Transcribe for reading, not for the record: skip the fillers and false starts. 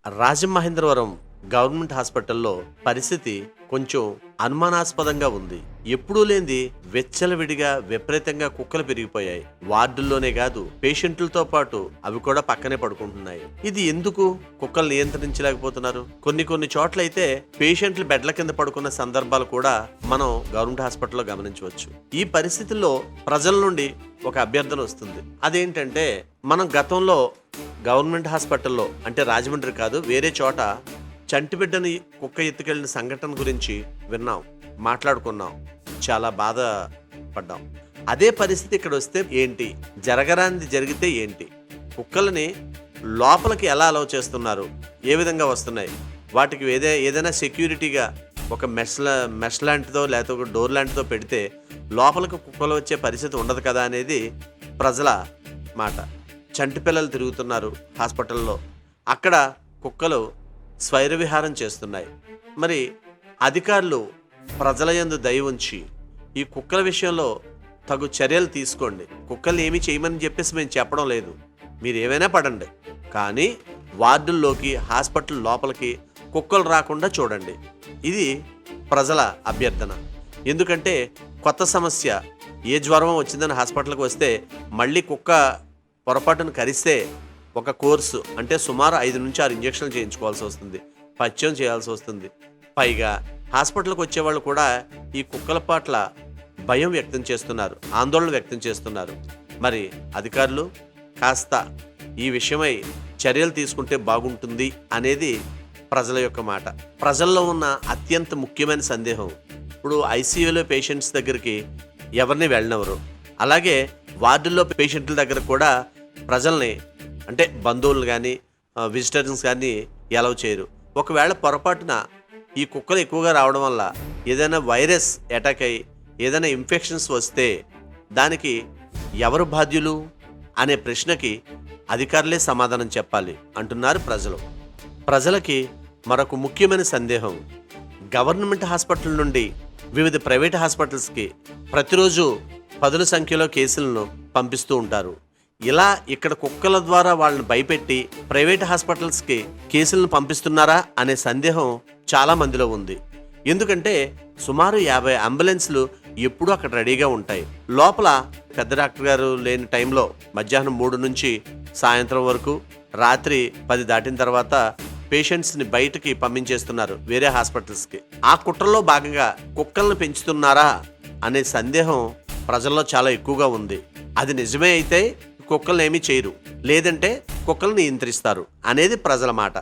Rajamahendravaram government హాస్పిటల్లో పరిస్థితి కొంచెం అనుమానాస్పదంగా ఉంది. ఎప్పుడూ లేనిది విచ్చలవిడిగా విపరీతంగా కుక్కలు పెరిగిపోయాయి. వార్డుల్లోనే కాదు, పేషెంట్లతో పాటు అవి కూడా పక్కనే పడుకుంటున్నాయి. ఇది ఎందుకు కుక్కలు నియంత్రించలేకపోతున్నారు? కొన్ని చోట్ల అయితే పేషెంట్లు బెడ్ల కింద పడుకున్న సందర్భాలు కూడా మనం గవర్నమెంట్ హాస్పిటల్లో గమనించవచ్చు. ఈ పరిస్థితుల్లో ప్రజల నుండి ఒక అభ్యర్థన వస్తుంది. అదేంటంటే, మనం గతంలో గవర్నమెంట్ హాస్పిటల్లో, అంటే రాజమండ్రి కాదు వేరే చోట, చంటిబిడ్డని కుక్క ఎత్తుకెళ్లిన సంఘటన గురించి విన్నాం, మాట్లాడుకున్నాం, చాలా బాధపడ్డాం. అదే పరిస్థితి ఇక్కడ వస్తే ఏంటి, జరగరానిది జరిగితే ఏంటి, కుక్కలని లోపలికి ఎలా అలౌ చేస్తున్నారు, ఏ విధంగా వస్తున్నాయి, వాటికి ఏదైనా సెక్యూరిటీగా ఒక మెష్ లాంటిదో లేకపోతే ఒక డోర్ లాంటిదో పెడితే లోపలికి కుక్కలు వచ్చే పరిస్థితి ఉండదు కదా అనేది ప్రజల మాట. చంటి పిల్లలు తిరుగుతున్నారు హాస్పిటల్లో, అక్కడ కుక్కలు స్వైర విహారం చేస్తున్నాయి. మరి అధికారులు ప్రజల యందు దయ ఉంచి ఈ కుక్కల విషయంలో తగు చర్యలు తీసుకోండి. కుక్కల్ని ఏమీ చేయమని చెప్పేసి మేము చెప్పడం లేదు, మీరు ఏమైనా పడండి, కానీ వార్డుల్లోకి, హాస్పిటల్ లోపలికి కుక్కలు రాకుండా చూడండి. ఇది ప్రజల అభ్యర్థన. ఎందుకంటే కొత్త సమస్య, ఏ జ్వరం వచ్చిందని హాస్పిటల్కి వస్తే మళ్ళీ కుక్క పొరపాటును కరిస్తే ఒక కోర్సు, అంటే సుమారు 5 నుంచి 6 ఇంజక్షన్లు చేయించుకోవాల్సి వస్తుంది, పథ్యం చేయాల్సి వస్తుంది. పైగా హాస్పిటల్కి వచ్చేవాళ్ళు కూడా ఈ కుక్కల పట్ల భయం వ్యక్తం చేస్తున్నారు, ఆందోళన వ్యక్తం చేస్తున్నారు. మరి అధికారులు కాస్త ఈ విషయమై చర్యలు తీసుకుంటే బాగుంటుంది అనేది ప్రజల యొక్క మాట. ప్రజల్లో ఉన్న అత్యంత ముఖ్యమైన సందేహం, ఇప్పుడు ఐసీయూలో పేషెంట్స్ దగ్గరికి ఎవరిని వెళ్ళినవరు, అలాగే వార్డుల్లో పేషెంట్ల దగ్గర కూడా ప్రజల్ని, అంటే బంధువులు కానీ విజిటర్స్ కానీ అలౌ చేయరు. ఒకవేళ పొరపాటున ఈ కుక్కలు ఎక్కువగా రావడం వల్ల ఏదైనా వైరస్ అటాక్ అయ్యి ఏదైనా ఇన్ఫెక్షన్స్ వస్తే దానికి ఎవరు బాధ్యులు అనే ప్రశ్నకి అధికారులే సమాధానం చెప్పాలి అంటున్నారు ప్రజలు. ప్రజలకి మరొక ముఖ్యమైన సందేహం, గవర్నమెంట్ హాస్పిటల్ నుండి వివిధ ప్రైవేట్ హాస్పిటల్స్కి ప్రతిరోజు పదుల సంఖ్యలో కేసులను పంపిస్తూ ఉంటారు. ఇలా ఇక్కడ కుక్కల ద్వారా వాళ్ళని భయపెట్టి ప్రైవేట్ హాస్పిటల్స్కి కేసులను పంపిస్తున్నారా అనే సందేహం చాలా మందిలో ఉంది. ఎందుకంటే సుమారు 50 అంబులెన్స్లు ఎప్పుడూ అక్కడ రెడీగా ఉంటాయి. లోపల పెద్ద డాక్టర్ గారు లేని టైంలో మధ్యాహ్నం 3 నుంచి సాయంత్రం వరకు, రాత్రి 10 దాటిన తర్వాత పేషెంట్స్ని బయటకి పంపించేస్తున్నారు వేరే హాస్పిటల్స్కి. ఆ కుట్రలో భాగంగా కుక్కలను పెంచుతున్నారా అనే సందేహం ప్రజల్లో చాలా ఎక్కువగా ఉంది. అది నిజమే అయితే కుక్కలను ఏమీ చేయరు, లేదంటే కుక్కలను నియంత్రిస్తారు అనేది ప్రజల మాట.